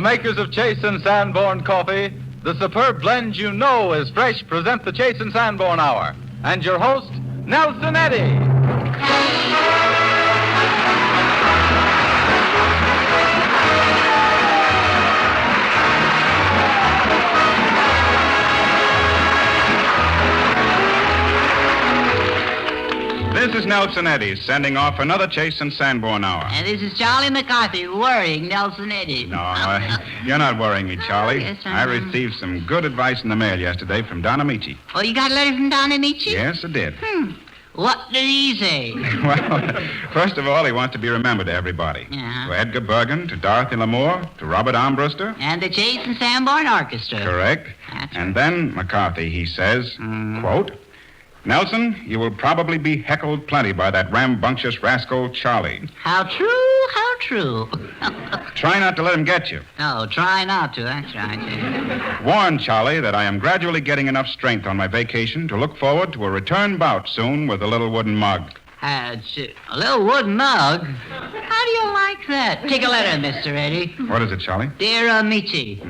The makers of Chase and Sanborn Coffee, the superb blend you know is fresh, present the Chase and Sanborn Hour. And your host, Nelson Eddy. This is Nelson Eddy, sending off another Chase and Sanborn Hour. And this is Charlie McCarthy, worrying Nelson Eddy. No, you're not worrying me, Charlie. Yes, I received some good advice in the mail yesterday from Don Amici. Oh, you got a letter from Don Amici? Yes, I did. What did he say? Well, first of all, he wants to be remembered to everybody. Uh-huh. To Edgar Bergen, to Dorothy Lamour, to Robert Armbruster. And the Chase and Sanborn Orchestra. Correct. That's And then, McCarthy, he says, quote, Nelson, you will probably be heckled plenty by that rambunctious rascal, Charlie. How true, how true. Try not to let him get you. Oh, try not to, that's right. Warn Charlie that I am gradually getting enough strength on my vacation to look forward to a return bout soon with a little wooden mug. A little wooden mug? How do you like that? Take a letter, Mr. Eddy. What is it, Charlie? Dear Amici,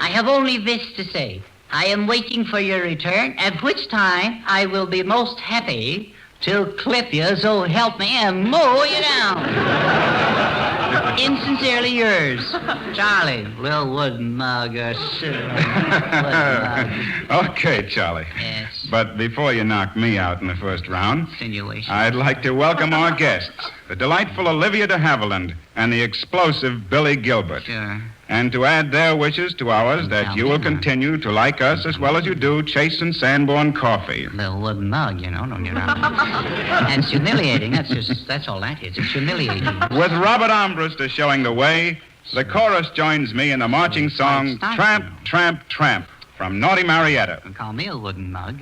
I have only this to say. I am waiting for your return, at which time I will be most happy to clip you, so help me, and mow you down. Insincerely yours, Charlie. Little wooden mug, wooden mug. Okay, Charlie. Yes. But before you knock me out in the first round, Insinuation. I'd like to welcome our guests, the delightful Olivia Dehavilland and the explosive Billy Gilbert. Sure. And to add their wishes to ours that you will continue to like us as well as you do Chase and Sanborn Coffee. Little wooden mug, you know. No, you're not. And it's humiliating. That's all that is. It's humiliating. With Robert Armbruster showing the way, the chorus joins me in the marching song Tramp, Tramp, Tramp from Naughty Marietta. Call me a wooden mug.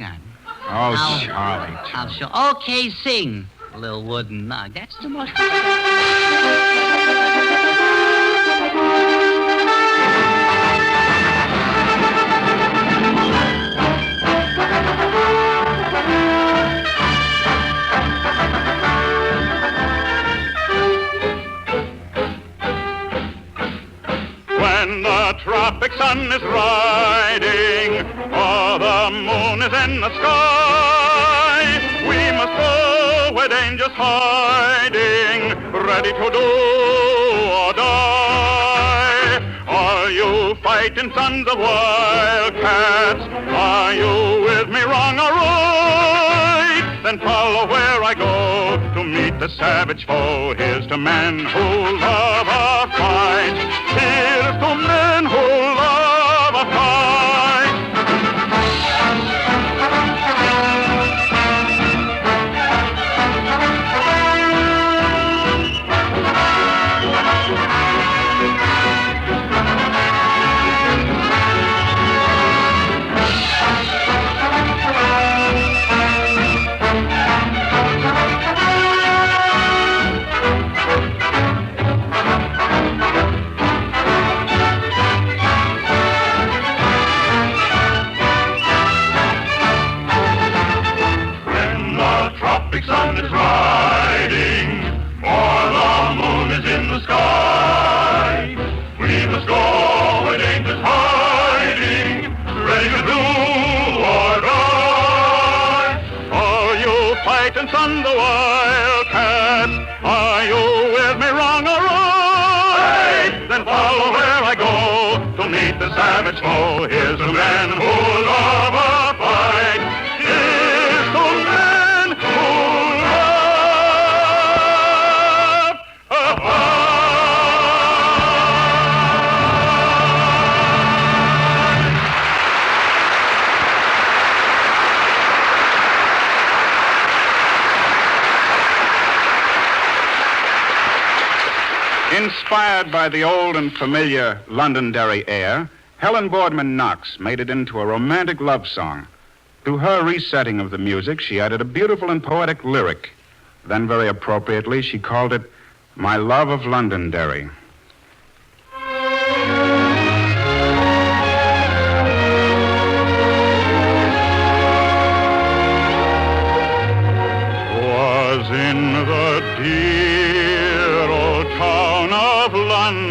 Oh, Charlie. I'll show. Okay, sing. Little wooden mug. That's the most... When the tropic sun is riding, or the moon is in the sky, we must go where danger's hiding, ready to do or die. Are you fighting sons of wildcats? Are you with me wrong or right? Then follow where I go to meet the savage foe. Here's to men who love a fight. Here's to men who love a fight. Sun is riding, or the moon is in the sky. We must go where danger's hiding, ready to do or die. Are you fighting sons of wildcats? Are you with me wrong or right? Then follow where I go to meet the savage foe. Here's to men who love a fight. Here's to men who Inspired by the old and familiar Londonderry air, Helen Boardman Knox made it into a romantic love song. To her resetting of the music, she added a beautiful and poetic lyric. Then, very appropriately, she called it My Love of Londonderry. Was in the dear old town of Londonderry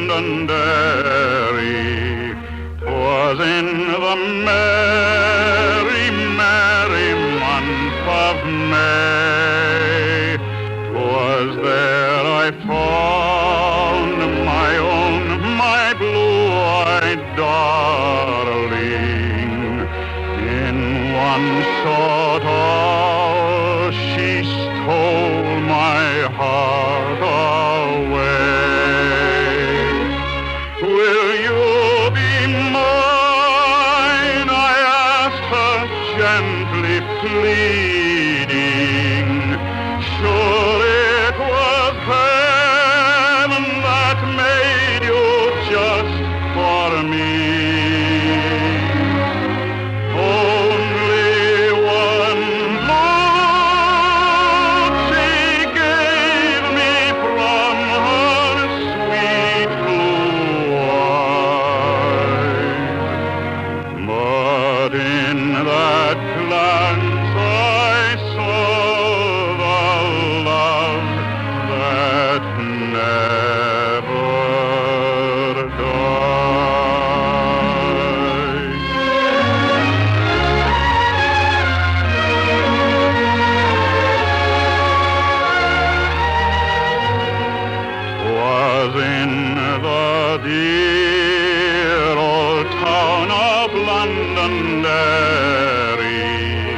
darling. In one short hour, she stole my heart away. Will you be mine? I asked her, gently pleading. Sure it was heaven that made you just for me. Only one look she gave me from her sweet blue eyes. But in that glance I saw the love that never dies. Was in the dear old town of Londonderry.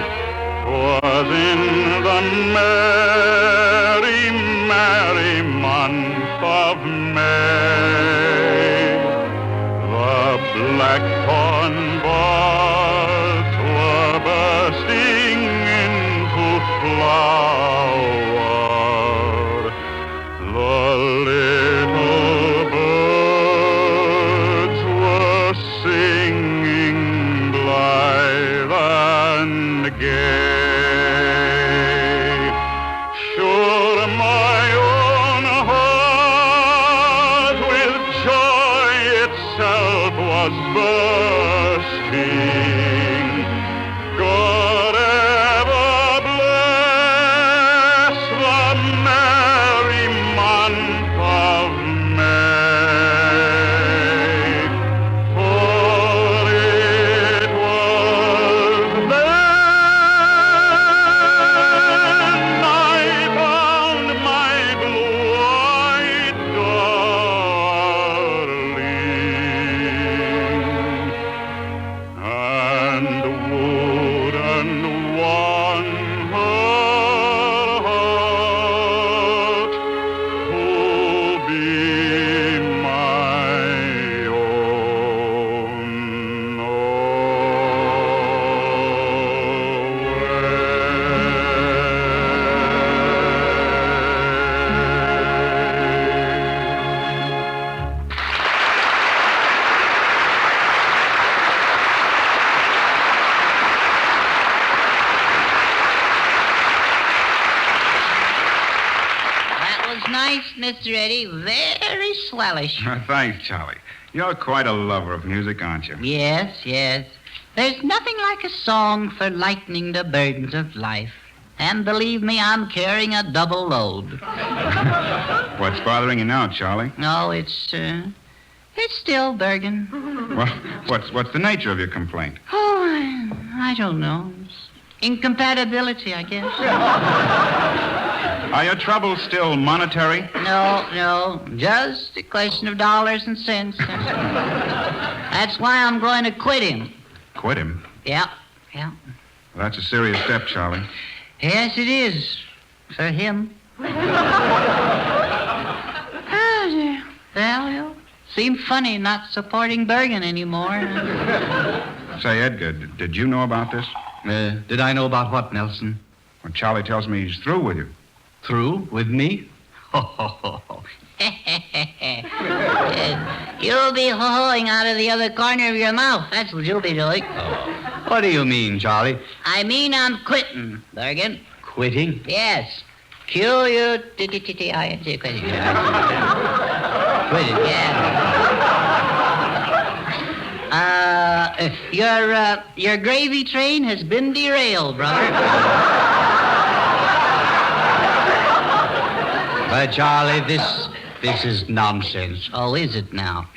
Was in the merry, merry month of May. The blackthorn buds were bursting into flower. The little birds were singing blithe and gay. Sure, my own heart with joy itself was bursting. God ever bless the merry month of May. For it was then I found my blue-eyed darling, and wooed and won her heart to be my own That was nice, Mr. Eddie. Very swellish. Thanks, Charlie. You're quite a lover of music, aren't you? Yes, yes. There's nothing like a song for lightening the burdens of life. And believe me, I'm carrying a double load. What's bothering you now, Charlie? No, it's still Bergen. Well, what's the nature of your complaint? Oh, I don't know. It's incompatibility, I guess. Are your troubles still monetary? No. Just a question of dollars and cents. That's why I'm going to quit him. Quit him? Yeah. Well, that's a serious step, Charlie. Yes, it is. For him. Well, you seem funny not supporting Bergen anymore. Say, Edgar, did you know about this? Did I know about what, Nelson? Well, Charlie tells me he's through with you. Through with me? You'll be ho-hoing out of the other corner of your mouth. That's what you'll be doing. What do you mean, Charlie? I mean I'm quitting, Bergen. Quitting? Yes. Q-U-T-T-T-I-N-G. Quitting. Quitting, yeah. Your gravy train has been derailed, brother. But, Charlie, this is nonsense. Oh, is it now?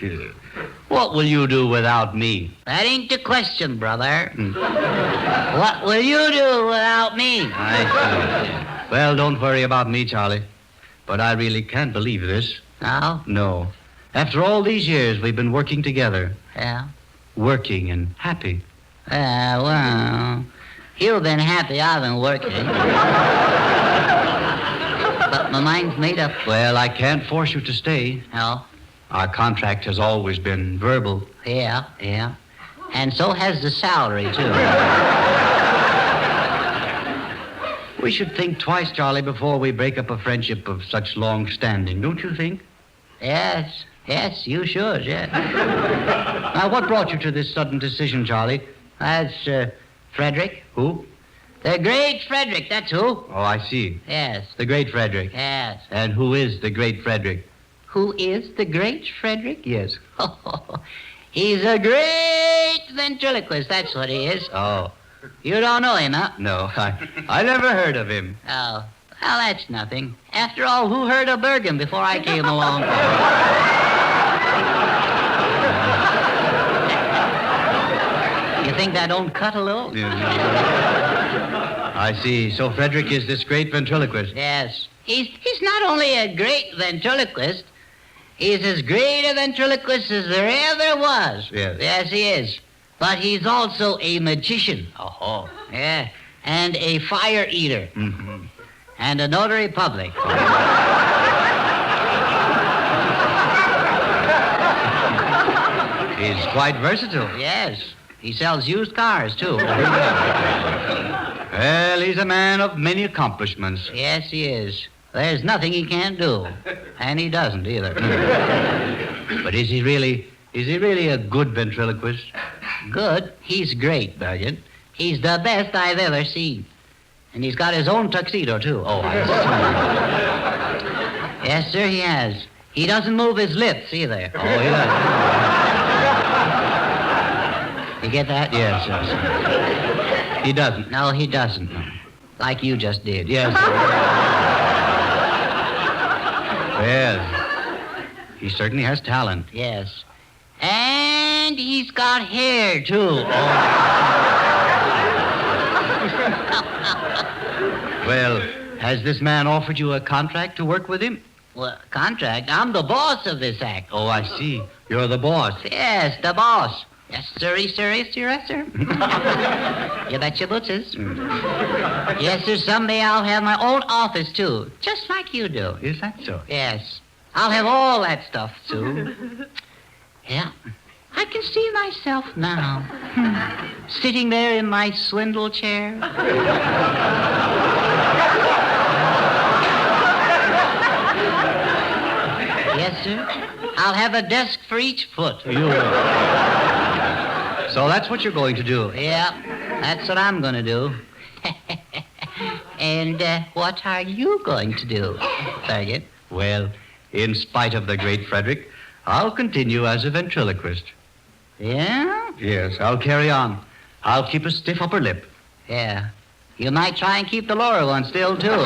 What will you do without me? That ain't the question, brother. What will you do without me? I see. Well, don't worry about me, Charlie. But I really can't believe this. No? No. After all these years we've been working together, Yeah? Working and happy. Well, you've been happy, I've been working. But my mind's made up. Well, I can't force you to stay. No? Our contract has always been verbal. Yeah. And so has the salary, too. We should think twice, Charlie, before we break up a friendship of such long standing, don't you think? Yes, you should, yes. Now, what brought you to this sudden decision, Charlie? That's Frederick. Who? The great Frederick, that's who. Oh, I see. Yes. The great Frederick. Yes. And who is the great Frederick? Who is the great Frederick? Yes. He's a great ventriloquist, that's what he is. Oh. You don't know him, huh? No, I never heard of him. Oh. Well, that's nothing. After all, who heard of Bergen before I came along? You think that don't cut a little? I see. So Frederick is this great ventriloquist. Yes. He's not only a great ventriloquist, he's as great a ventriloquist as there ever was. Yes. Yes, he is. But he's also a magician. Oh. Yeah. And a fire eater. Mm-hmm. And a notary public. He's quite versatile. Yes. He sells used cars, too. Well, he's a man of many accomplishments. Yes, he is. There's nothing he can't do. And he doesn't either. But is he really a good ventriloquist? Good? He's great, Bergen. He's the best I've ever seen. And he's got his own tuxedo, too. Oh, I see. Yes, sir, he has. He doesn't move his lips, either. Oh, he does. You get that? Yes, yes. He doesn't. No, he doesn't. No. Like you just did. Yes. Well, he certainly has talent. Yes. And he's got hair, too. Oh. Well, has this man offered you a contract to work with him? Well, contract? I'm the boss of this act. Oh, I see. You're the boss. Yes, the boss. Yes, sir. You bet your bootses. Yes, sir, someday I'll have my own office, too. Just like you do. Is that so? Yes. I'll have all that stuff, too. Yeah. I can see myself now. Sitting there in my swindle chair. Yes, sir. I'll have a desk for each foot. So that's what you're going to do? Yeah, that's what I'm going to do. And what are you going to do, Fergus? Well, in spite of the great Frederick, I'll continue as a ventriloquist. Yeah? Yes, I'll carry on. I'll keep a stiff upper lip. Yeah. You might try and keep the lower one still, too.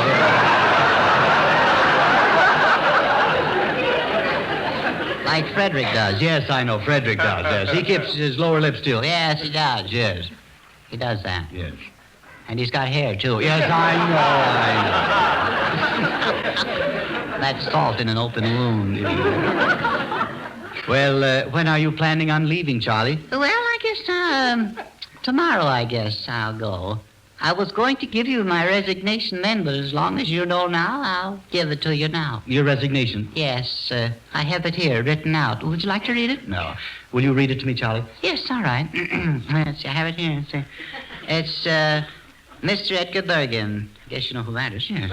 Like Frederick does. Yes, I know. Frederick does, yes. He keeps his lower lip still. Yes, he does. Yes. He does that. Yes. And he's got hair, too. Yes, I know. That's salt in an open wound. Well, when are you planning on leaving, Charlie? Well, I guess, tomorrow, I guess, I'll go. I was going to give you my resignation then, but as long as you know now, I'll give it to you now. Your resignation? Yes, I have it here, written out. Would you like to read it? No. Will you read it to me, Charlie? Yes, all right. Let's see, I have it here. It's Mr. Edgar Bergen. I guess you know who that is. Yes.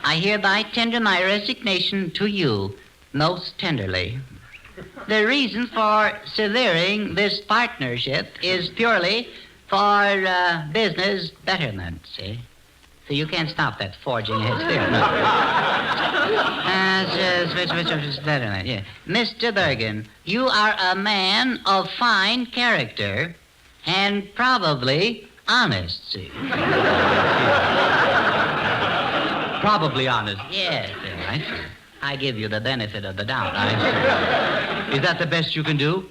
I hereby tender my resignation to you most tenderly. The reason for severing this partnership is purely for business betterment, see? So you can't stop that forging his spirit. No. Betterment, yeah. Mr. Bergen, you are a man of fine character and probably honest, see? Probably honest. Yes, I see. I give you the benefit of the doubt. I see. Is that the best you can do?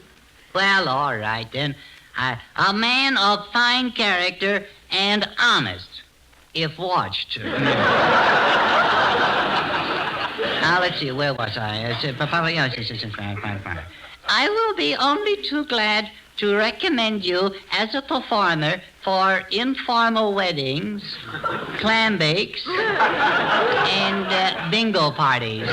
Well, all right, then. A man of fine character and honest, if watched. Now, let's see, where was I? I will be only too glad to recommend you as a performer for informal weddings, clam bakes, and bingo parties.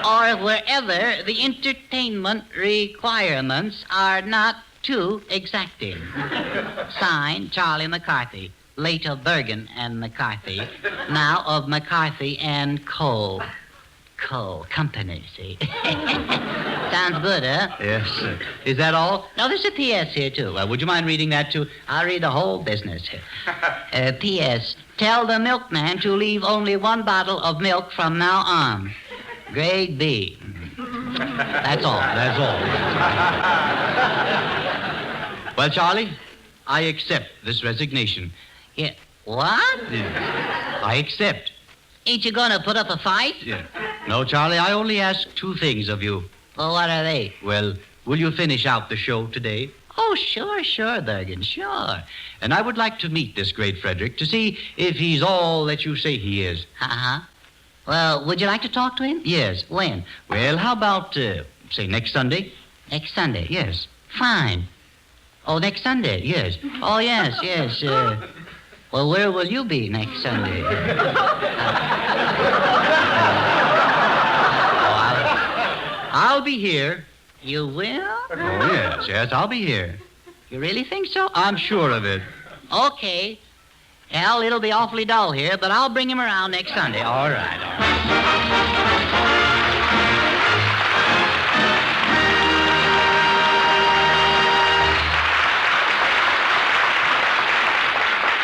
Or wherever the entertainment requirements are not too exacting. Signed, Charlie McCarthy, late of Bergen and McCarthy, now of McCarthy and Co. Company, see? Sounds good, huh? Yes, sir. Is that all? No, there's a P.S. here, too. Would you mind reading that, too? I'll read the whole business here. P.S. Tell the milkman to leave only one bottle of milk from now on. Grade B. That's all. That's all. Well, Charlie, I accept this resignation. Yeah. What? Yeah. I accept. Ain't you gonna put up a fight? Yeah. No, Charlie, I only ask two things of you. Well, what are they? Well, will you finish out the show today? Oh, sure, Bergen, sure. And I would like to meet this great Frederick to see if he's all that you say he is. Uh-huh. Well, would you like to talk to him? Yes. When? Well, how about, say, next Sunday? Next Sunday? Yes. Fine. Oh, next Sunday? Yes. Oh, yes. Well, where will you be next Sunday? I'll be here. You will? Oh, yes, I'll be here. You really think so? I'm sure of it. Okay. Well, it'll be awfully dull here, but I'll bring him around next Sunday. All right.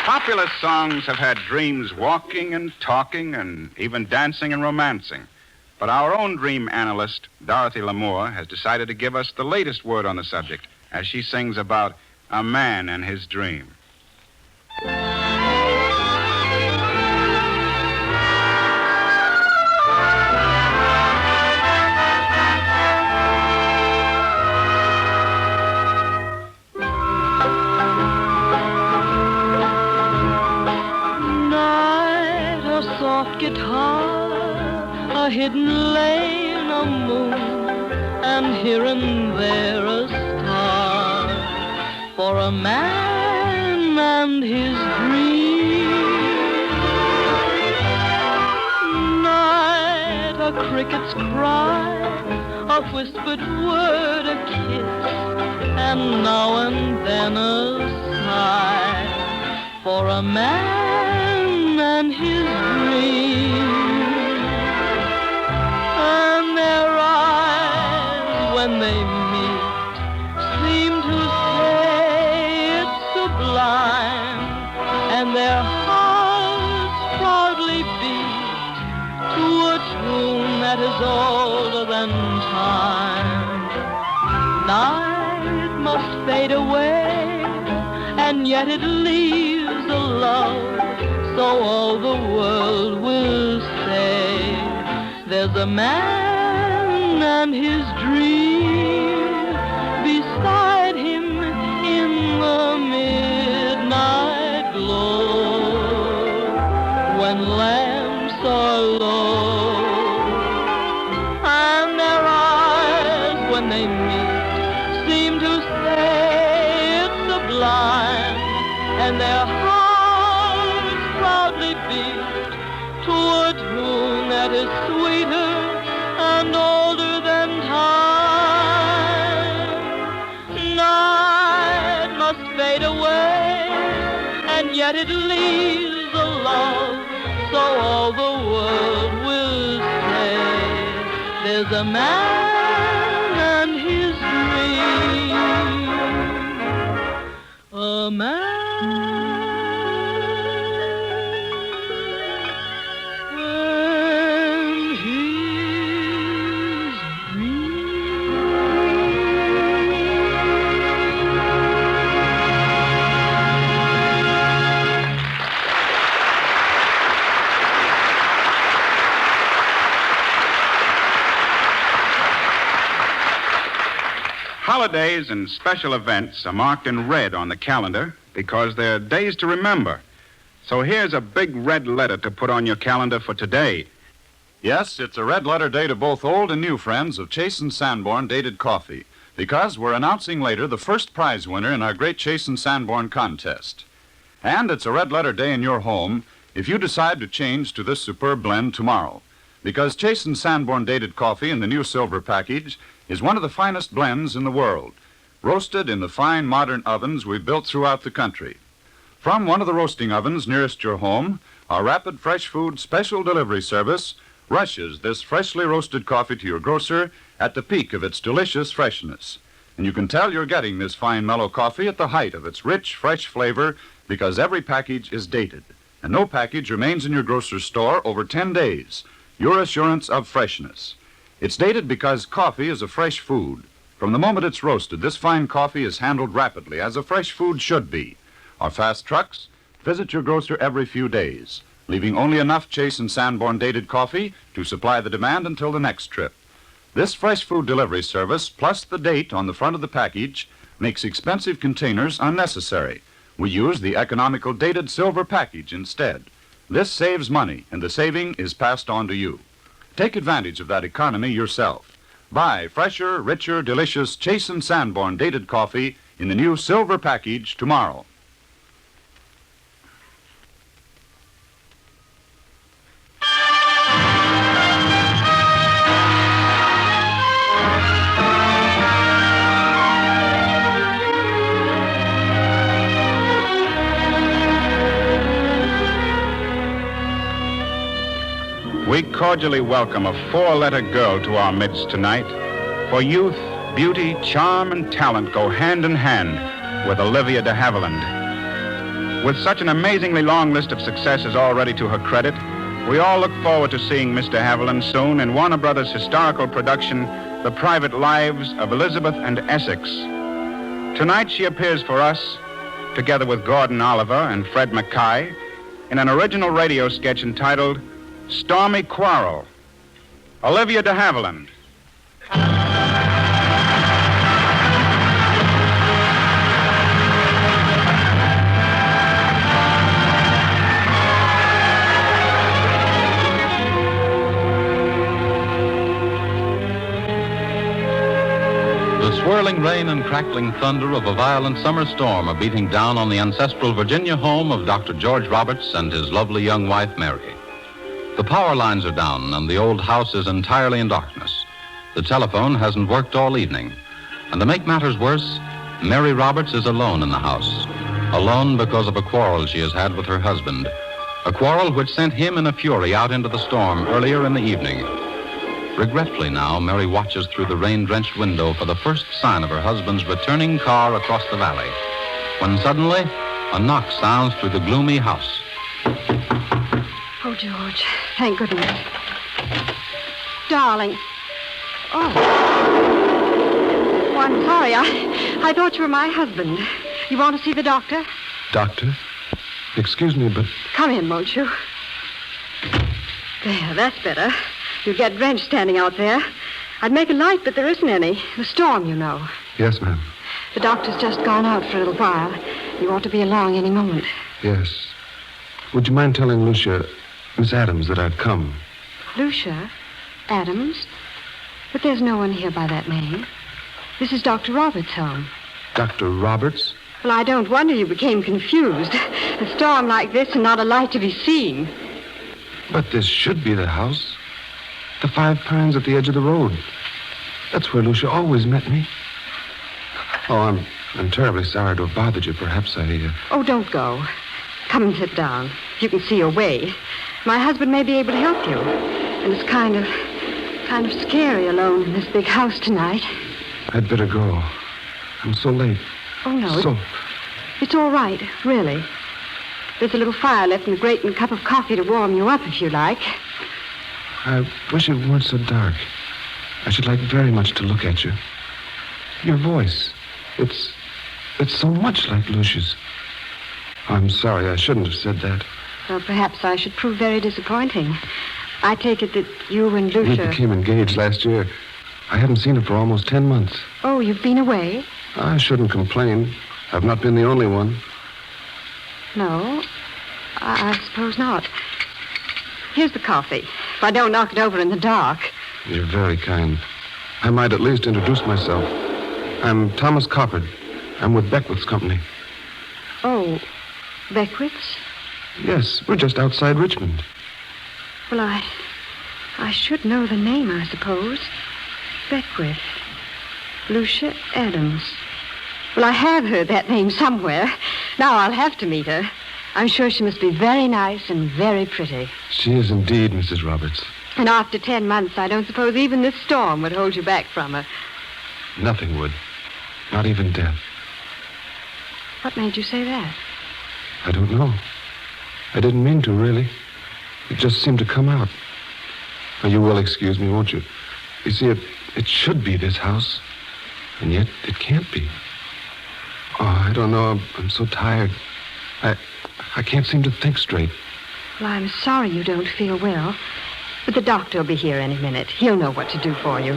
Popular songs have had dreams walking and talking and even dancing and romancing. But our own dream analyst, Dorothy Lamour, has decided to give us the latest word on the subject as she sings about a man and his dream. Guitar, a hidden lane, a moon, and here and there a star for a man and his dream. Night, a cricket's cry, a whispered word, a kiss, and now and then a sigh for a man and his dream. And their eyes, when they meet, seem to say it's sublime, and their hearts proudly beat to a tune that is older than time. Night must fade away, and yet it leaves a love, so all the world will say there's a man and his dream beside him in the midnight glow when lamps are low. And their eyes, when they meet, seem to say it's sublime, and their hearts proudly beat to a tune that is sweeter and older than time. Night must fade away, and yet it leaves a love, so all the world will say there's a man and his dream. A man and his Holidays and special events are marked in red on the calendar because they're days to remember. So here's a big red letter to put on your calendar for today. Yes, it's a red letter day to both old and new friends of Chase & Sanborn Dated Coffee, because we're announcing later the first prize winner in our great Chase & Sanborn contest. And it's a red letter day in your home if you decide to change to this superb blend tomorrow, because Chase & Sanborn Dated Coffee in the new silver package is one of the finest blends in the world, roasted in the fine modern ovens we've built throughout the country. From one of the roasting ovens nearest your home, our rapid fresh food special delivery service rushes this freshly roasted coffee to your grocer at the peak of its delicious freshness. And you can tell you're getting this fine mellow coffee at the height of its rich, fresh flavor because every package is dated. And no package remains in your grocer's store over 10 days. Your assurance of freshness. It's dated because coffee is a fresh food. From the moment it's roasted, this fine coffee is handled rapidly, as a fresh food should be. Our fast trucks visit your grocer every few days, leaving only enough Chase & Sanborn Dated Coffee to supply the demand until the next trip. This fresh food delivery service, plus the date on the front of the package, makes expensive containers unnecessary. We use the economical dated silver package instead. This saves money, and the saving is passed on to you. Take advantage of that economy yourself. Buy fresher, richer, delicious Chase & Sanborn Dated Coffee in the new silver package tomorrow. We cordially welcome a four-letter girl to our midst tonight. For youth, beauty, charm, and talent go hand in hand with Olivia Dehavilland. With such an amazingly long list of successes already to her credit, we all look forward to seeing Miss Dehavilland soon in Warner Brothers' historical production, The Private Lives of Elizabeth and Essex. Tonight she appears for us, together with Gordon Oliver and Fred Mackay, in an original radio sketch entitled Stormy Quarrel. Olivia Dehavilland. The swirling rain and crackling thunder of a violent summer storm are beating down on the ancestral Virginia home of Dr. George Roberts and his lovely young wife, Mary. The power lines are down, and the old house is entirely in darkness. The telephone hasn't worked all evening. And to make matters worse, Mary Roberts is alone in the house. Alone because of a quarrel she has had with her husband. A quarrel which sent him in a fury out into the storm earlier in the evening. Regretfully now, Mary watches through the rain-drenched window for the first sign of her husband's returning car across the valley. When suddenly, a knock sounds through the gloomy house. Oh, George, thank goodness. Darling. Oh, I'm sorry. I thought you were my husband. You want to see the doctor? Doctor? Excuse me, but... Come in, won't you? There, that's better. You'd get drenched standing out there. I'd make a light, but there isn't any. The storm, you know. Yes, ma'am. The doctor's just gone out for a little while. You ought to be along any moment. Yes. Would you mind telling Lucia, Miss Adams, that I'd come? Lucia? Adams? But there's no one here by that name. This is Dr. Roberts' home. Dr. Roberts? Well, I don't wonder you became confused. A storm like this and not a light to be seen. But this should be the house. The 5 Pines at the edge of the road. That's where Lucia always met me. Oh, I'm terribly sorry to have bothered you. Perhaps I... Oh, don't go. Come and sit down. You can see your way. My husband may be able to help you. And it's kind of scary alone in this big house tonight. I'd better go. I'm so late. Oh, no. So... It's all right, really. There's a little fire left in the grate and a cup of coffee to warm you up if you like. I wish it weren't so dark. I should like very much to look at you. Your voice. It's so much like Lucia's. I'm sorry, I shouldn't have said that. Well, perhaps I should prove very disappointing. I take it that you and Lucia... We became engaged last year. I haven't seen her for almost 10 months. Oh, you've been away? I shouldn't complain. I've not been the only one. No, I suppose not. Here's the coffee. if I don't knock it over in the dark. You're very kind. I might at least introduce myself. I'm Thomas Coppard. I'm with Beckwith's company. Oh, Beckwith's? Yes, we're just outside Richmond. Well, I should know the name, I suppose. Beckwith. Lucia Adams. Well, I have heard that name somewhere. Now I'll have to meet her. I'm sure she must be very nice and very pretty. She is indeed, Mrs. Roberts. And after 10 months, I don't suppose even this storm would hold you back from her. Nothing would. Not even death. What made you say that? I don't know. I didn't mean to, really. It just seemed to come out. Now, you will excuse me, won't you? You see, it should be this house. And yet, it can't be. Oh, I don't know. I'm so tired. I can't seem to think straight. Well, I'm sorry you don't feel well. But the doctor will be here any minute. He'll know what to do for you.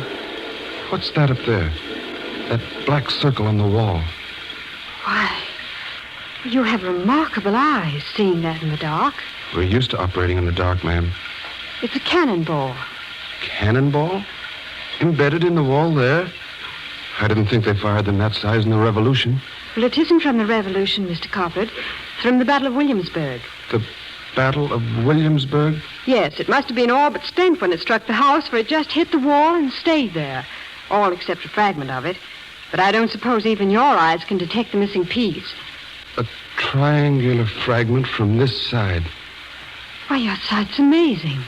What's that up there? That black circle on the wall. Why, you have remarkable eyes, seeing that in the dark. We're used to operating in the dark, ma'am. It's a cannonball. Cannonball? Embedded in the wall there? I didn't think they fired them that size in the Revolution. Well, it isn't from the Revolution, Mr. Coppard. It's from the Battle of Williamsburg. The Battle of Williamsburg? Yes, it must have been all but spent when it struck the house, for it just hit the wall and stayed there. All except a fragment of it. But I don't suppose even your eyes can detect the missing piece. A triangular fragment from this side. Why, your sight's amazing.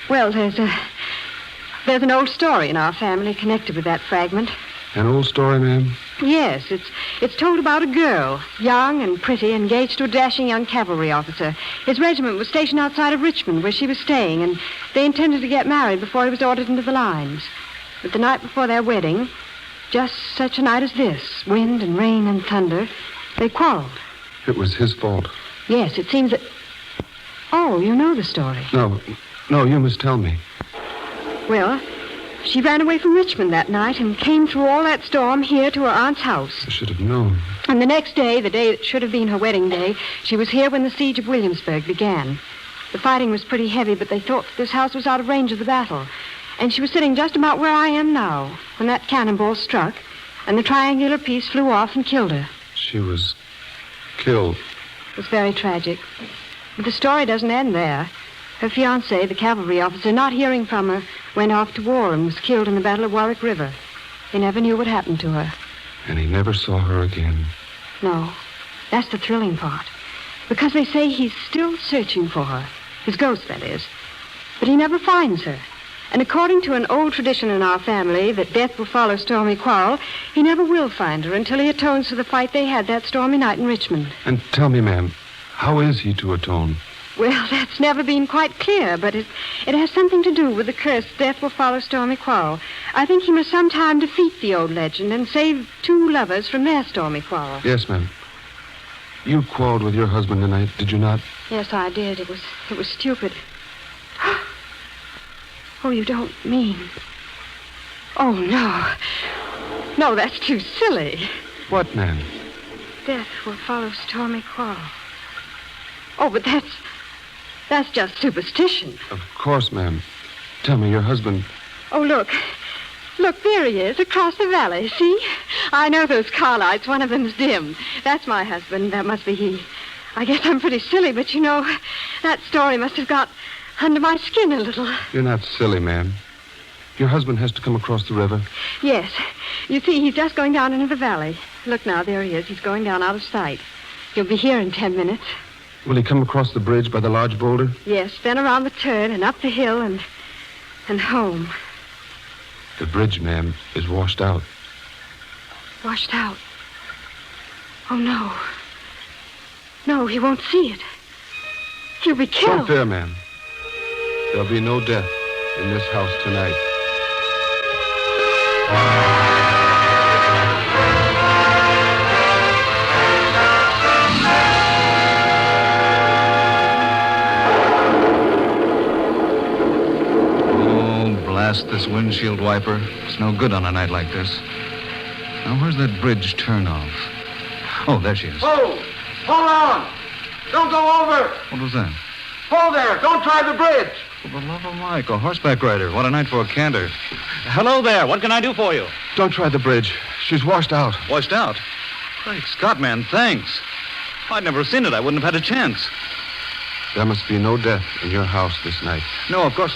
Well, there's an old story in our family connected with that fragment. An old story, ma'am? Yes, it's told about a girl, young and pretty, engaged to a dashing young cavalry officer. His regiment was stationed outside of Richmond, where she was staying, and they intended to get married before he was ordered into the lines. But the night before their wedding, just such a night as this, wind and rain and thunder, they quarreled. It was his fault. Yes, it seems that... Oh, you know the story. No, you must tell me. Well, she ran away from Richmond that night and came through all that storm here to her aunt's house. I should have known. And the next day, the day that should have been her wedding day, she was here when the siege of Williamsburg began. The fighting was pretty heavy, but they thought that this house was out of range of the battle. And she was sitting just about where I am now when that cannonball struck, and the triangular piece flew off and killed her. She was killed. It was very tragic. But the story doesn't end there. Her fiancé, the cavalry officer, not hearing from her, went off to war and was killed in the Battle of Warwick River. They never knew what happened to her. And he never saw her again. No. That's the thrilling part. Because they say he's still searching for her. His ghost, that is. But he never finds her. And according to an old tradition in our family that death will follow stormy quarrel, he never will find her until he atones for the fight they had that stormy night in Richmond. And tell me, ma'am, how is he to atone? Well, that's never been quite clear, but it has something to do with the curse, death will follow stormy quarrel. I think he must sometime defeat the old legend and save two lovers from their stormy quarrel. Yes, ma'am. You quarreled with your husband tonight, did you not? Yes, I did. It was stupid. Oh, you don't mean... Oh, no. No, that's too silly. What, ma'am? Death will follow stormy quarrel. Oh, but that's just superstition. Of course, ma'am. Tell me, your husband... Oh, look. Look, there he is, across the valley. See? I know those car lights. One of them's dim. That's my husband. That must be he. I guess I'm pretty silly, but you know, that story must have got under my skin a little. You're not silly, ma'am. Your husband has to come across the river. Yes. You see, he's just going down into the valley. Look now, there he is. He's going down out of sight. He'll be here in 10 minutes. Will he come across the bridge by the large boulder? Yes, then around the turn and up the hill and home. The bridge, ma'am, is washed out. Washed out? Oh, no. No, he won't see it. He'll be killed. Don't fear, ma'am. There'll be no death in this house tonight. Blast this windshield wiper. It's no good on a night like this. Now, where's that bridge turn off? Oh, there she is. Hold! Hold on! Don't go over! What was that? Hold there! Don't try the bridge! For the love of Mike, a horseback rider. What a night for a canter. Hello there. What can I do for you? Don't try the bridge. She's washed out. Washed out? Great Scott, man, thanks. If I'd never seen it, I wouldn't have had a chance. There must be no death in your house this night. No, of course.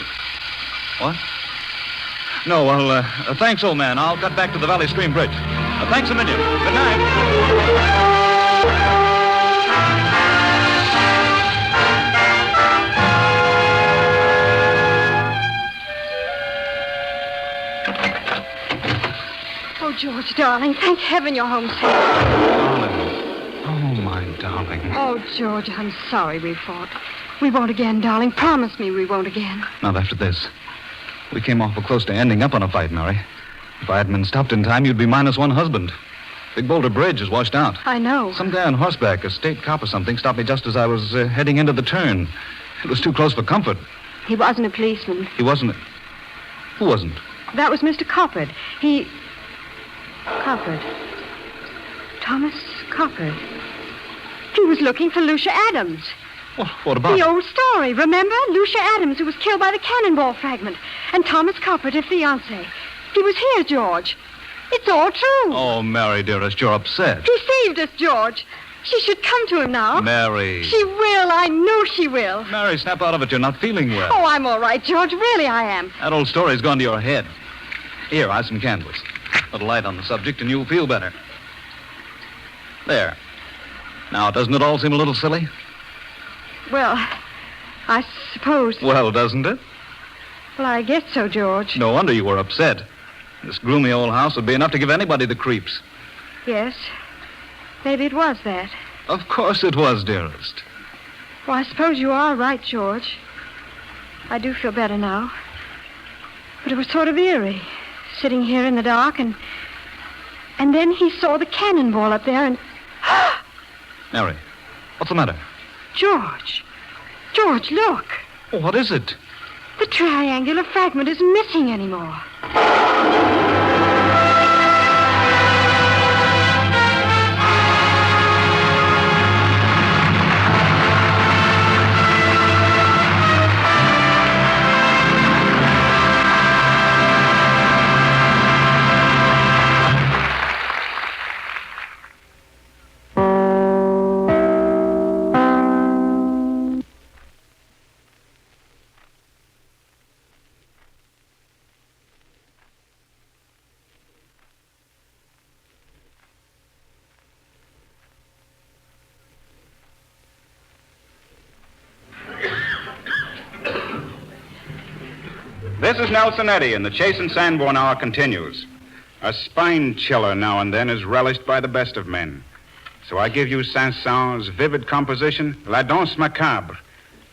What? No, well, thanks, old man. I'll cut back to the Valley Stream Bridge. Thanks a million. Good night. Oh, George, darling, thank heaven you're home safe. Darling. Oh, my darling. Oh, George, I'm sorry we fought. We won't again, darling. Promise me we won't again. Not after this. We came awful close to ending up on a fight, Mary. If I hadn't been stopped in time, you'd be minus one husband. Big Boulder Bridge is washed out. I know. Some guy on horseback, a state cop or something, stopped me just as I was heading into the turn. It was too close for comfort. He wasn't a policeman. He wasn't. Who wasn't? That was Mr. Coppard. Coppard. Thomas Coppard. He was looking for Lucia Adams. What about? The old story, remember? Lucia Adams, who was killed by the cannonball fragment. And Thomas Coppard, her fiancé. He was here, George. It's all true. Oh, Mary, dearest, you're upset. He saved us, George. She should come to him now. Mary. She will. I know she will. Mary, snap out of it. You're not feeling well. Oh, I'm all right, George. Really, I am. That old story's gone to your head. Here, I have some candles. Put a light on the subject and you'll feel better. There. Now, doesn't it all seem a little silly? Well, I suppose. Well, doesn't it? Well, I guess so, George. No wonder you were upset. This gloomy old house would be enough to give anybody the creeps. Yes. Maybe it was that. Of course it was, dearest. Well, I suppose you are right, George. I do feel better now. But it was sort of eerie, sitting here in the dark, and then he saw the cannonball up there, and... Mary, what's the matter? George, look. Oh, what is it? The triangular fragment isn't missing anymore. This is Nelson Eddy, and the Chase and Sanborn Hour continues. A spine chiller now and then is relished by the best of men. So I give you Saint-Saëns' vivid composition, La Danse Macabre.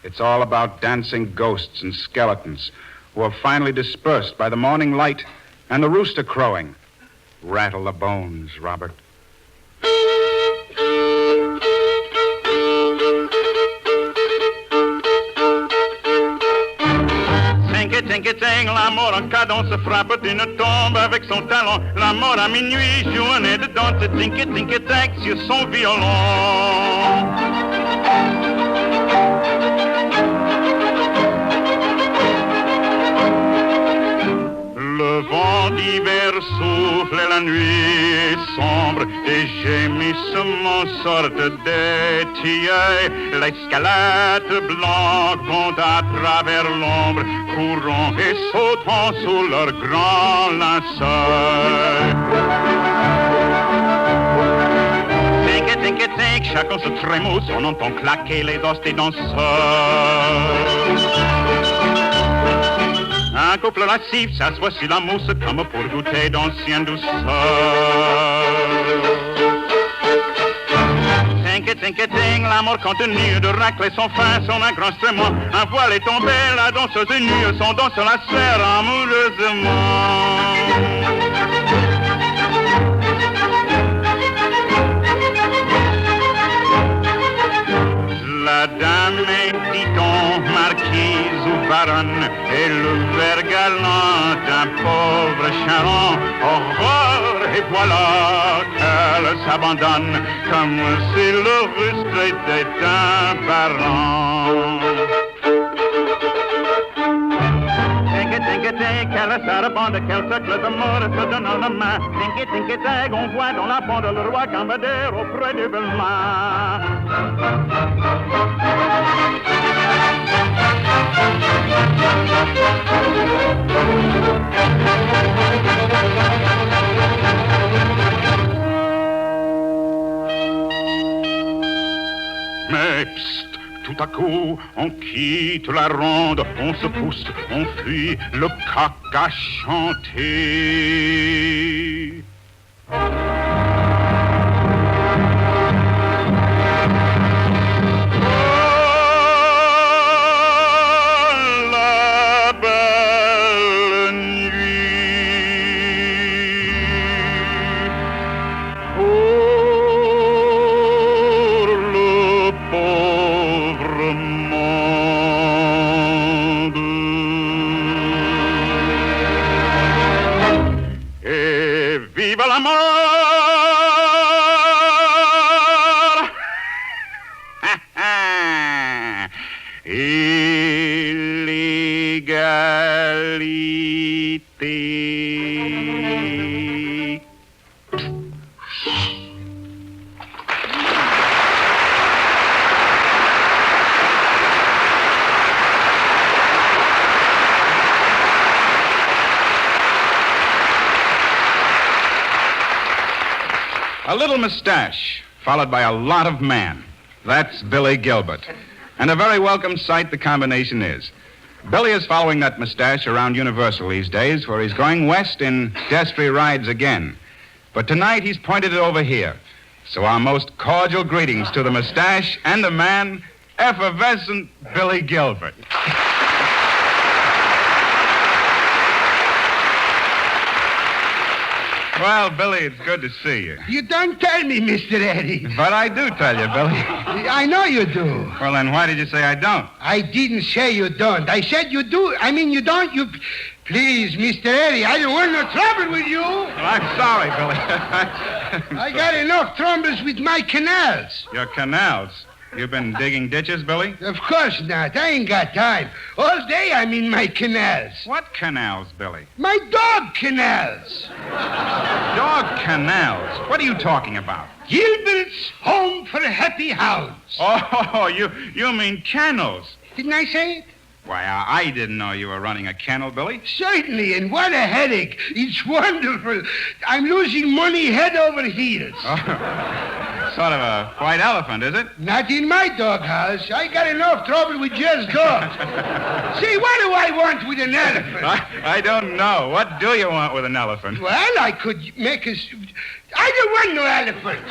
It's all about dancing ghosts and skeletons who are finally dispersed by the morning light and the rooster crowing. Rattle the bones, Robert. Ting, la mort en cadence frappe d'une tombe avec son talon. La mort à minuit joue un air de danse. Tink, sur son violon. Le vent d'hiver souffle et la nuit est sombre. Des gémissements sortent des tilleuls. Les squelettes blancs vont à travers l'ombre, courant et sautant sous leur grand linceul. Tink, chacun se trémousse, on entend claquer les os des danseurs. Un couple lascif s'assoit sur la mousse comme pour goûter d'anciennes douceurs. Ting, la mort continue de racler son fin, son un grand instrument. Un voile est tombé, la danseuse est nue, son danse la serre amoureusement. La dame est, dit-on, marquise ou baronne, et le ver galant d'un pauvre charron. Horreur, et voilà qu'elle s'abandonne, comme si le rustre était un baron. la sarabande, quel cercle d'amour se donne la main. Tinky, tag, on voit dans la bande le roi Cambadère auprès du Belmont. Mais psst, tout à coup, on quitte la ronde, on se pousse, on fuit, le coq a chanté. Viva l'amor! Et l'égalité. A little mustache, followed by a lot of man. That's Billy Gilbert. And a very welcome sight the combination is. Billy is following that mustache around Universal these days, for he's going west in Destry Rides again. But tonight he's pointed it over here. So our most cordial greetings to the mustache and the man, effervescent Billy Gilbert. Well, Billy, it's good to see you. You don't tell me, Mr. Eddie. But I do tell you, Billy. I know you do. Well, then why did you say I don't? I didn't say you don't. I said you do. I mean, you don't. You... Please, Mr. Eddie, I don't want no trouble with you. Well, I'm sorry, Billy. I got enough troubles with my canals. Your canals? You've been digging ditches, Billy? Of course not. I ain't got time. All day I'm in my canals. What canals, Billy? My dog canals. Dog canals? What are you talking about? Gilbert's Home for Happy Hounds. Oh, you mean kennels. Didn't I say it? Why, I didn't know you were running a kennel, Billy. Certainly, and what a headache. It's wonderful. I'm losing money head over heels. Oh, sort of a white elephant, is it? Not in my doghouse. I got enough trouble with just dogs. See, what do I want with an elephant? I don't know. What do you want with an elephant? Well, I could make a... I don't want no elephant.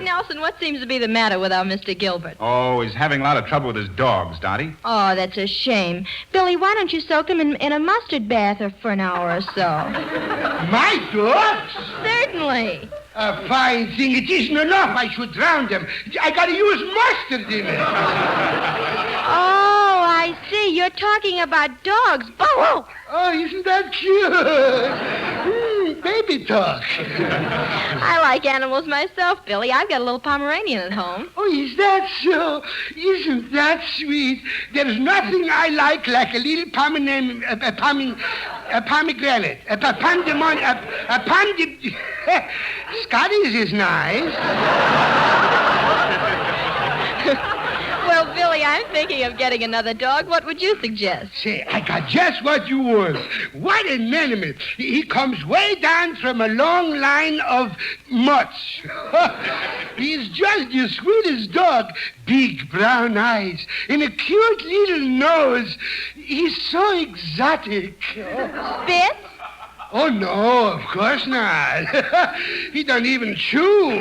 Nelson, what seems to be the matter with our Mr. Gilbert? Oh, he's having a lot of trouble with his dogs, Dottie. Oh, that's a shame. Billy, why don't you soak him in a mustard bath for an hour or so? My dogs? Certainly. A fine thing. It isn't enough. I should drown them. I gotta use mustard in it. Oh, I see. You're talking about dogs. Oh, oh, isn't that cute? Baby talk. I like animals myself, Billy. I've got a little Pomeranian at home. Oh, is that so? Isn't that sweet? There's nothing I like a little pomegranate, a Scotty's is nice. Well, Billy, I'm thinking of getting another dog. What would you suggest? Say, I got just what you want. What an animal. He comes way down from a long line of mutts. He's just the sweetest dog. Big brown eyes and a cute little nose. He's so exotic. Spit? Oh, no, of course not. He don't even chew.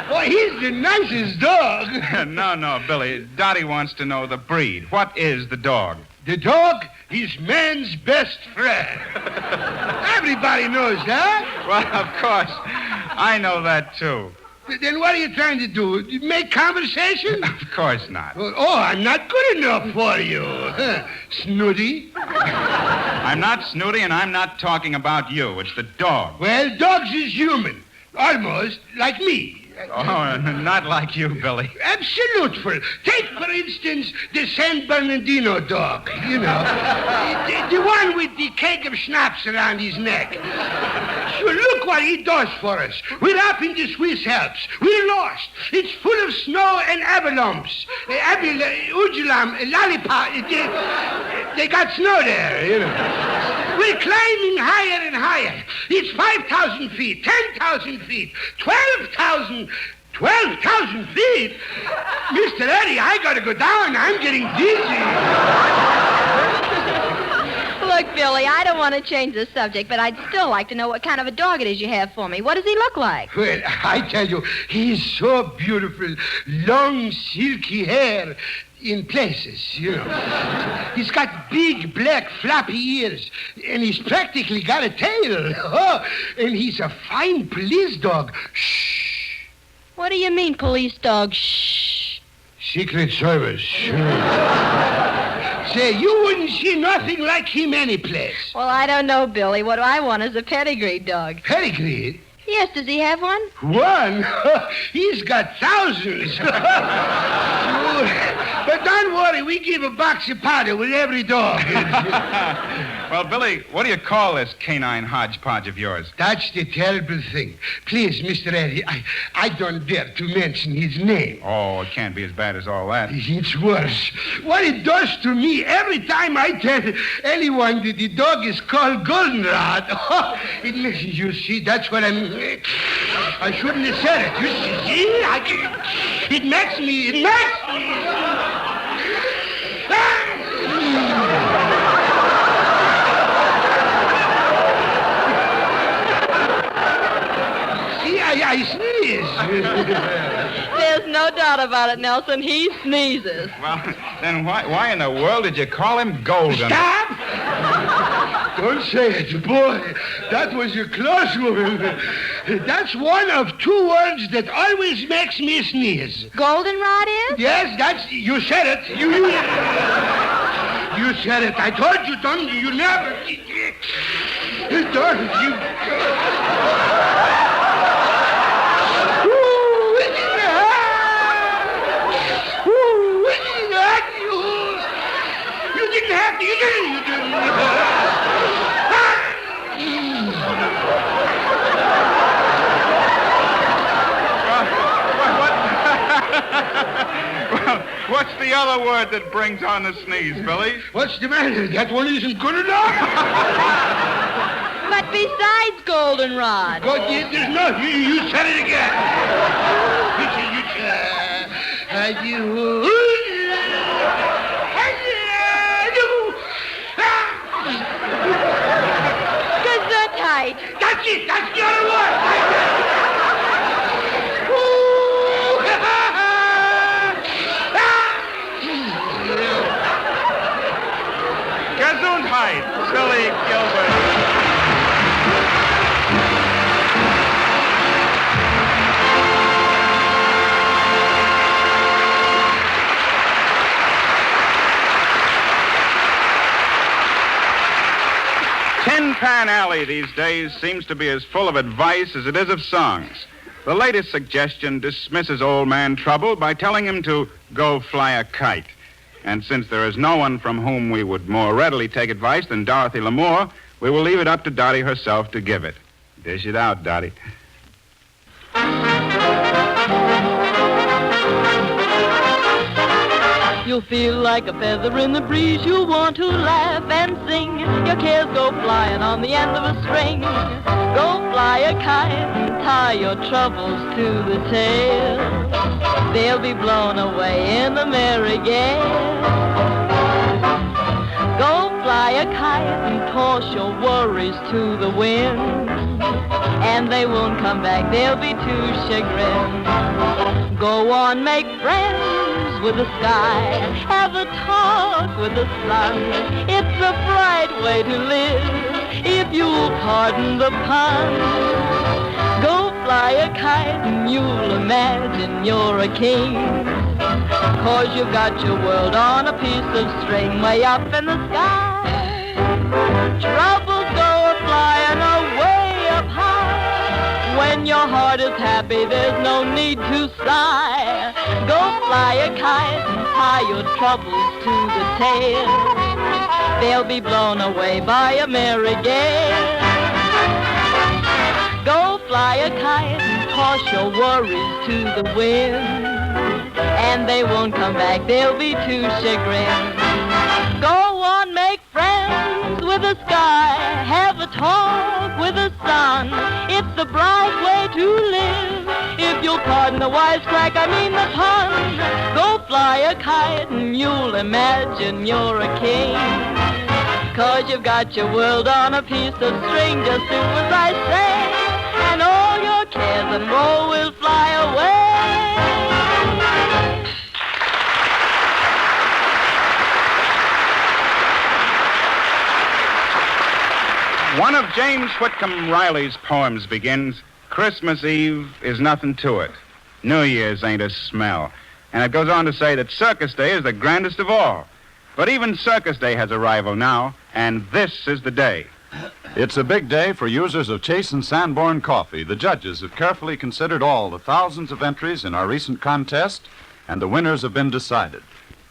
Oh, he's the nicest dog. No, Billy. Dottie wants to know the breed. What is the dog? The dog is man's best friend. Everybody knows that. Well, of course. I know that, too. Then what are you trying to do? Make conversation? Of course not. Oh, I'm not good enough for you. Snooty. I'm not snooty, and I'm not talking about you. It's the dog. Well, dogs is human. Almost like me. Oh, not like you, Billy. Absolutely. Take, for instance, the San Bernardino dog, you know. the one with the keg of schnapps around his neck. So look what he does for us. We're up in the Swiss Alps. We're lost. It's full of snow and avalanches. Ujulam, lollipop. They got snow there, you know. We're climbing higher and higher. It's 5,000 feet, 10,000 feet, 12,000 feet? Mr. Eddie, I gotta go down. I'm getting dizzy. Look, Billy, I don't want to change the subject, but I'd still like to know what kind of a dog it is you have for me. What does he look like? Well, I tell you, he's so beautiful. Long, silky hair in places, you know. He's got big, black, floppy ears, and he's practically got a tail. Oh, and he's a fine police dog. Shh. What do you mean, police dog? Shh. Secret Service. Say, you wouldn't see nothing like him anyplace. Well, I don't know, Billy. What I want is a pedigree dog. Pedigree? Yes, does he have one? One? He's got thousands. But don't worry, we give a box of powder with every dog. Well, Billy, what do you call this canine hodgepodge of yours? That's the terrible thing. Please, Mr. Eddie, I don't dare to mention his name. Oh, it can't be as bad as all that. It's worse. What it does to me every time I tell anyone that the dog is called Goldenrod. Oh, you see, that's what I shouldn't have said it. You see, it makes me. See, I sneeze. There's no doubt about it, Nelson. He sneezes. Well, then why in the world did you call him Golden? Stop! Don't say it, boy. That was a close one. That's one of two words that always makes me sneeze. Goldenrod is? Yes, you said it. You said it. I told you, don't you never. Don't you. You didn't have to. You didn't. Well, what's the other word that brings on the sneeze, Billy? What's the matter? That one isn't good enough? But besides Goldenrod. There's no. You said it again. Gesundheit. That's it. That's the other word. Gesundheit, Billy Gilbert. Tin Pan Alley these days seems to be as full of advice as it is of songs. The latest suggestion dismisses old man Trouble by telling him to go fly a kite. And since there is no one from whom we would more readily take advice than Dorothy Lamour, we will leave it up to Dottie herself to give it. Dish it out, Dottie. You'll feel like a feather in the breeze. You'll want to laugh and sing. Your cares go flying on the end of a string. Go fly a kite and tie your troubles to the tail. They'll be blown away in the merry gale. Go fly a kite and toss your worries to the wind. And they won't come back, they'll be too chagrined. Go on, make friends with the sky. Have a talk with the sun. It's a bright way to live, if you'll pardon the pun. Go fly a kite and you'll imagine you're a king. 'Cause you've got your world on a piece of string way up in the sky. Troubles go a-flying away up high. When your heart is happy, there's no need to sigh. Go fly a kite and tie your troubles to the tail. They'll be blown away by a merry gale. Go fly a kite and toss your worries to the wind. And they won't come back, they'll be too chagrined. Go on, make friends with the sky. Have a talk with the sun. It's the bright way to live. If you'll pardon the wisecrack, I mean the pun. Go fly a kite and you'll imagine you're a king. 'Cause you've got your world on a piece of string, just do as I say. And all your cares and woe will fly away. One of James Whitcomb Riley's poems begins, Christmas Eve is nothing to it. New Year's ain't a smell. And it goes on to say that Circus Day is the grandest of all. But even Circus Day has a rival now, and this is the day. It's a big day for users of Chase and Sanborn coffee. The judges have carefully considered all the thousands of entries in our recent contest, and the winners have been decided.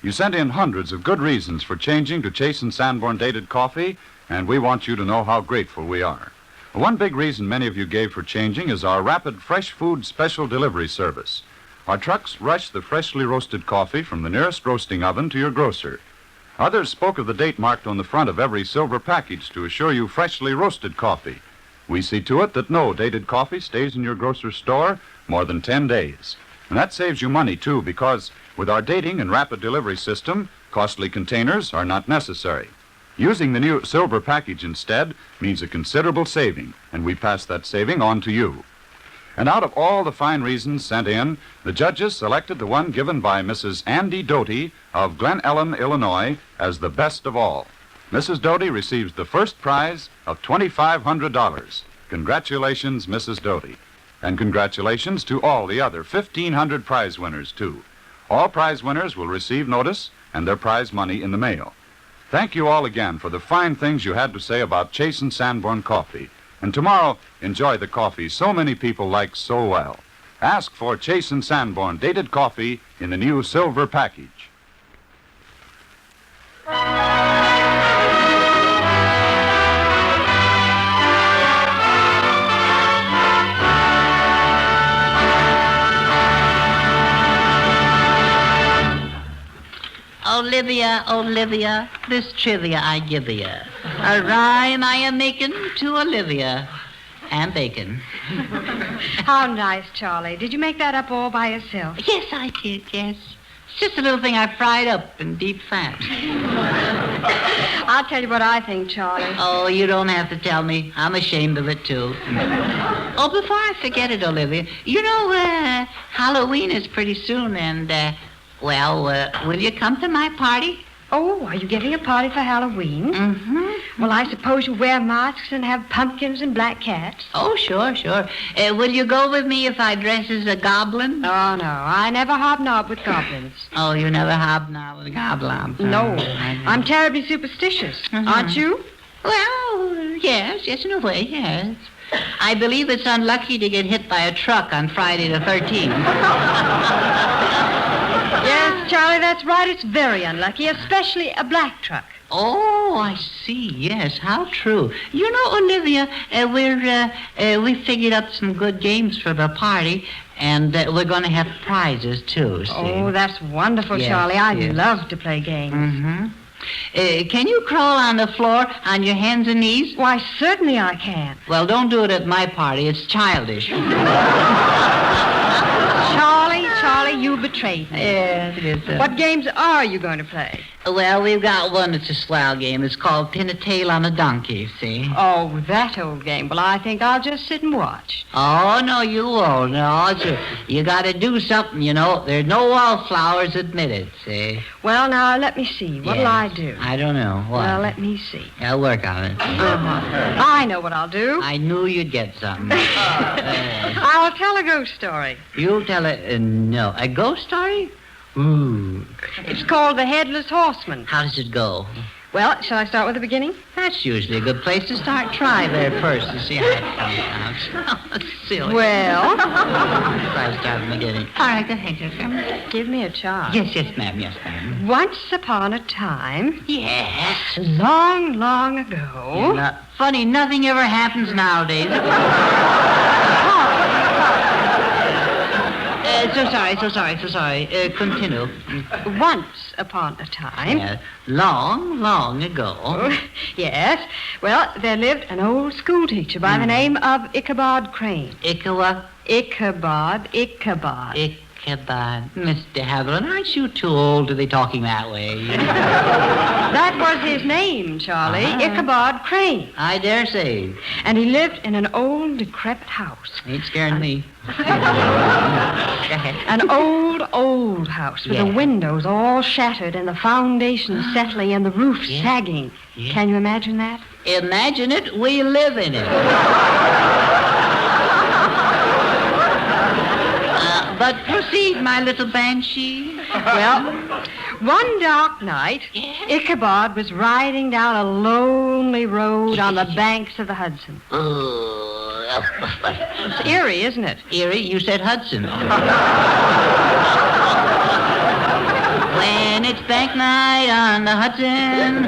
You sent in hundreds of good reasons for changing to Chase and Sanborn dated coffee, and we want you to know how grateful we are. One big reason many of you gave for changing is our rapid fresh food special delivery service. Our trucks rush the freshly roasted coffee from the nearest roasting oven to your grocer. Others spoke of the date marked on the front of every silver package to assure you freshly roasted coffee. We see to it that no dated coffee stays in your grocer's store more than 10 days. And that saves you money, too, because with our dating and rapid delivery system, costly containers are not necessary. Using the new silver package instead means a considerable saving, and we pass that saving on to you. And out of all the fine reasons sent in, the judges selected the one given by Mrs. Andy Doty of Glen Ellen, Illinois, as the best of all. Mrs. Doty receives the first prize of $2,500. Congratulations, Mrs. Doty. And congratulations to all the other 1,500 prize winners, too. All prize winners will receive notice and their prize money in the mail. Thank you all again for the fine things you had to say about Chase and Sanborn coffee. And tomorrow, enjoy the coffee so many people like so well. Ask for Chase and Sanborn dated coffee in the new silver package. Olivia, Olivia, this trivia I give you. A rhyme I am making to Olivia and bacon. How nice, Charlie. Did you make that up all by yourself? Yes, I did, yes. It's just a little thing I fried up in deep fat. I'll tell you what I think, Charlie. Oh, you don't have to tell me. I'm ashamed of it, too. Oh, before I forget it, Olivia, you know, Halloween is pretty soon, and, will you come to my party? Oh, are you giving a party for Halloween? Mm-hmm. Well, I suppose you wear masks and have pumpkins and black cats. Oh, sure, sure. Will you go with me if I dress as a goblin? Oh, no. I never hobnob with goblins. Oh, you never hobnob with goblins? No. I'm terribly superstitious. Aren't you? Well, yes, in a way, yes. I believe it's unlucky to get hit by a truck on Friday the 13th. Yes, Charlie, that's right. It's very unlucky, especially a black truck. Oh, I see. Yes, how true. You know, Olivia, we figured out some good games for the party, and we're going to have prizes, too, see? Oh, that's wonderful, yes, Charlie. I love to play games. Mm-hmm. Can you crawl on the floor on your hands and knees? Why, certainly I can. Well, don't do it at my party. It's childish. Charlie, you betrayed me. Yes, it is. What games are you going to play? Well, we've got one that's a swell game. It's called Pin a Tail on a Donkey, see? Oh, that old game. Well, I think I'll just sit and watch. Oh, no, you won't. No, you got to do something, you know. There's no wallflowers admitted, see? Well, now, let me see. What'll I do? I don't know. What? Well, let me see. I'll work on it. I know what I'll do. I knew you'd get something. I'll tell a ghost story. You'll tell no. A ghost story? Ooh. It's called The Headless Horseman. How does it go? Well, shall I start with the beginning? That's usually a good place to start. Try there first to see how it comes out. Silly. Well. Try to start from the beginning. All right, go ahead, Jessica. Give me a chance. Yes, ma'am. Yes, ma'am. Once upon a time. Yes. Long, long ago. Funny, nothing ever happens nowadays. So sorry. Continue. Once upon a time. Long, long ago. Yes. Well, there lived an old schoolteacher by the name of Ichabod Crane. Ichabod. Miss Dehavilland, aren't you too old to be talking that way? That was his name, Charlie. Ichabod Crane. I dare say. And he lived in an old, decrepit house. Ain't scaring me. An old house with the windows all shattered and the foundations settling and the roof sagging. Can you imagine that? Imagine it. We live in it. But proceed, my little banshee. Well, one dark night, Ichabod was riding down a lonely road on the banks of the Hudson. It's eerie, isn't it? Eerie? You said Hudson. When it's bank night on the Hudson.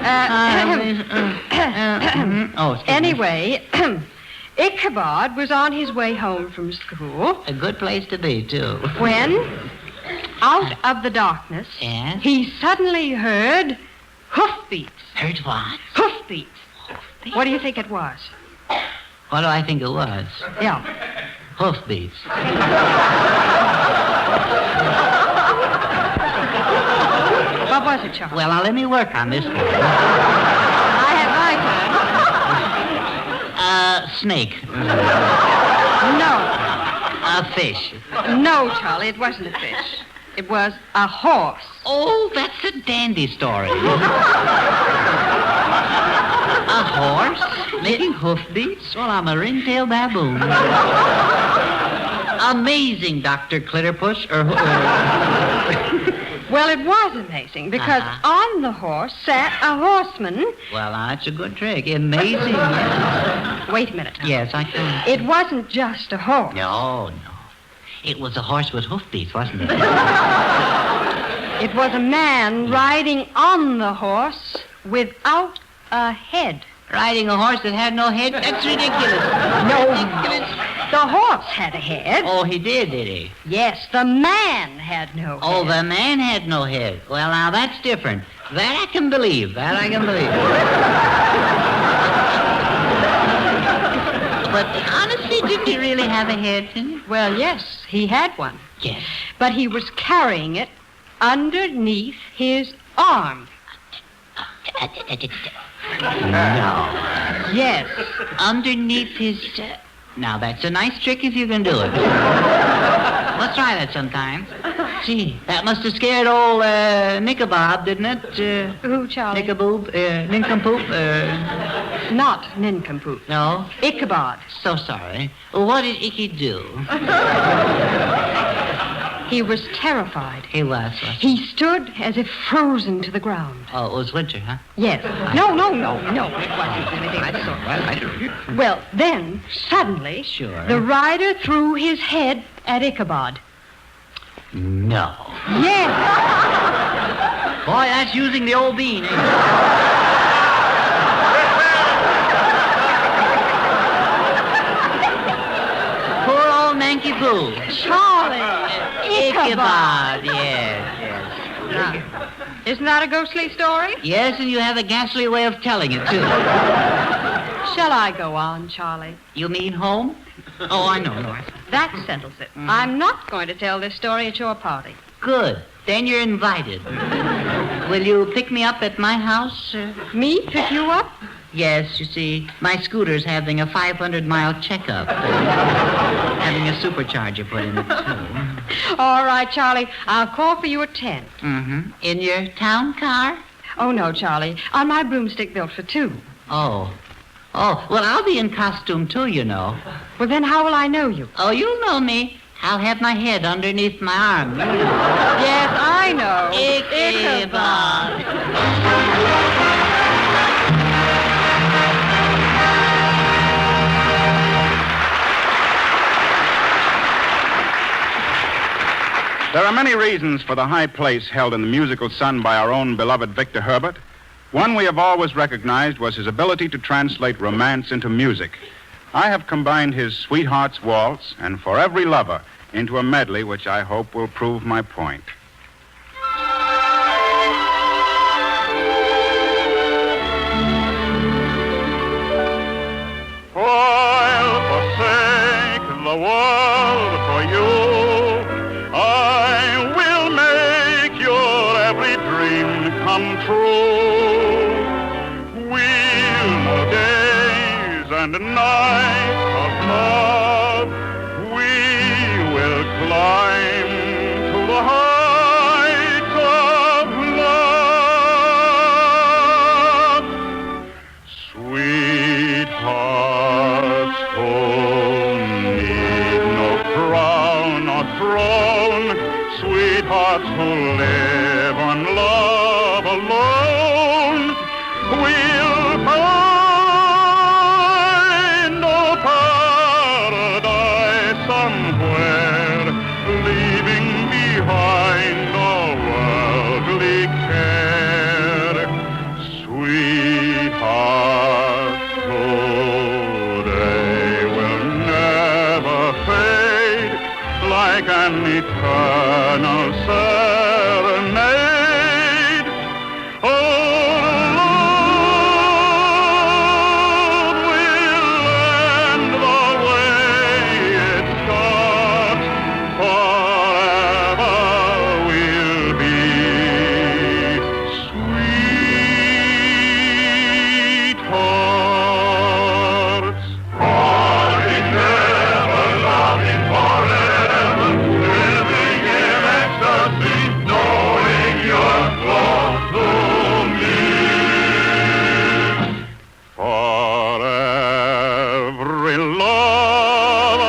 Anyway, Ichabod was on his way home from school. A good place to be, too. When, out of the darkness, he suddenly heard hoofbeats. Heard what? Hoofbeats. What do you think it was? What do I think it was? Yeah. Hoofbeats. What was it, Charlie? Well, now let me work on this one. I have my turn. Snake. No. A fish. No, Charlie, it wasn't a fish. It was a horse. Oh, that's a dandy story. A horse making hoofbeats? Well, I'm a ring-tailed baboon. Amazing, Dr. Clitterpuss. Well, it was amazing because on the horse sat a horseman. Well, that's a good trick. Amazing. Wait a minute. Now. Yes, I can. It wasn't just a horse. No. It was a horse with hoofbeats, wasn't it? It was a man riding on the horse without a head. Riding a horse that had no head? That's ridiculous. No. Ridiculous. The horse had a head. Oh, he did he? Yes, the man had no head. Oh, the man had no head. Well, now, that's different. That I can believe. But honestly, didn't he really have a head, didn't he? Well, yes, he had one. Yes. But he was carrying it underneath his arm. No. Yes. Underneath his... Now, that's a nice trick if you can do it. Let's try that sometime. Gee, that must have scared old Nickabob, didn't it? Who, Charlie? Nincompoop? Not Nincompoop. No? Ichabod. So sorry. What did Icky do? He was terrified. He was. He stood as if frozen to the ground. Oh, it was winter, huh? Yes. No. It wasn't anything I saw. Well, then, suddenly, the rider threw his head at Ichabod. No. Yes. Boy, that's using the old bean, ain't it? Poor old Manky Poo. Charlie. Ichabod, yes. Isn't that a ghostly story? Yes, and you have a ghastly way of telling it, too. Shall I go on, Charlie? You mean home? Oh, I know. That settles it. Mm-hmm. I'm not going to tell this story at your party. Good. Then you're invited. Will you pick me up at my house? Me pick you up? Yes, you see, my scooter's having a 500-mile checkup. Having a supercharger put in it, too. All right, Charlie. I'll call for you at 10. Mm-hmm. In your town car? Oh, no, Charlie. On my broomstick built for two. Oh, well, I'll be in costume, too, you know. Well, then how will I know you? Oh, you'll know me. I'll have my head underneath my arm. Yes, I know. Ichabod. There are many reasons for the high place held in the musical sun by our own beloved Victor Herbert. One we have always recognized was his ability to translate romance into music. I have combined his Sweetheart's Waltz and For Every Lover into a medley which I hope will prove my point. I'll forsake the world for you. I will make your every dream come true. We'll know days and nights of love. We will climb to the heights of love. Sweethearts who need no crown or throne, sweethearts who live on love alone, will find a paradise somewhere, leaving behind all worldly care. Sweethearts today will never fade, like an eternal serenade. Oh, love will end the way it starts. Forever we'll be sweethearts. Falling never, loving forever, living in ecstasy, knowing you're close to me. For every lover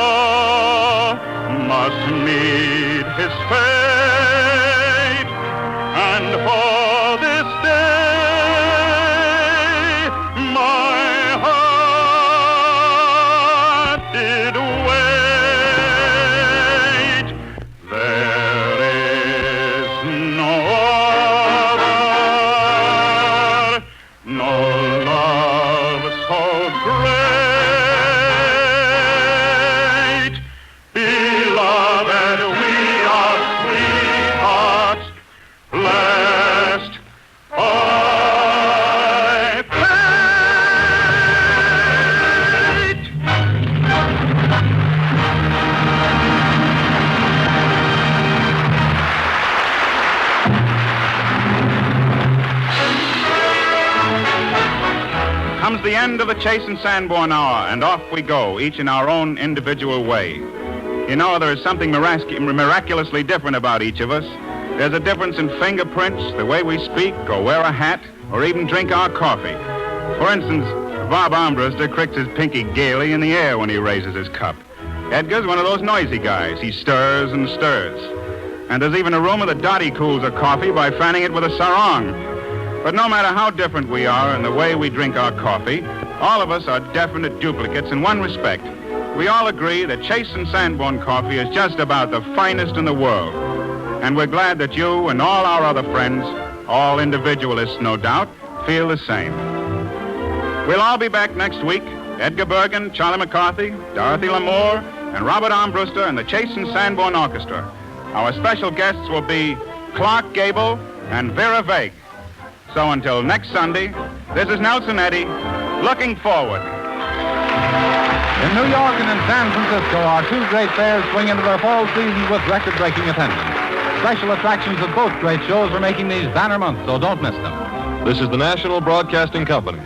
must meet his fate, and for this day my heart did wait. There is no other, no love so great. Beloved, we are sweethearts, blessed by fate. Comes the end of the Chase and Sanborn hour, and off we go, each in our own individual way. You know, there is something miraculously different about each of us. There's a difference in fingerprints, the way we speak, or wear a hat, or even drink our coffee. For instance, Bob Armbruster cricks his pinky gaily in the air when he raises his cup. Edgar's one of those noisy guys. He stirs and stirs. And there's even a rumor that Dottie cools her coffee by fanning it with a sarong. But no matter how different we are in the way we drink our coffee, all of us are definite duplicates in one respect. We all agree that Chase and Sanborn coffee is just about the finest in the world. And we're glad that you and all our other friends, all individualists no doubt, feel the same. We'll all be back next week. Edgar Bergen, Charlie McCarthy, Dorothy Lamour, and Robert Armbruster and the Chase and Sanborn Orchestra. Our special guests will be Clark Gable and Vera Vague. So until next Sunday, this is Nelson Eddy, looking forward. In New York and in San Francisco, our two great fairs swing into their fall seasons with record-breaking attendance. Special attractions of both great shows are making these banner months, so don't miss them. This is the National Broadcasting Company.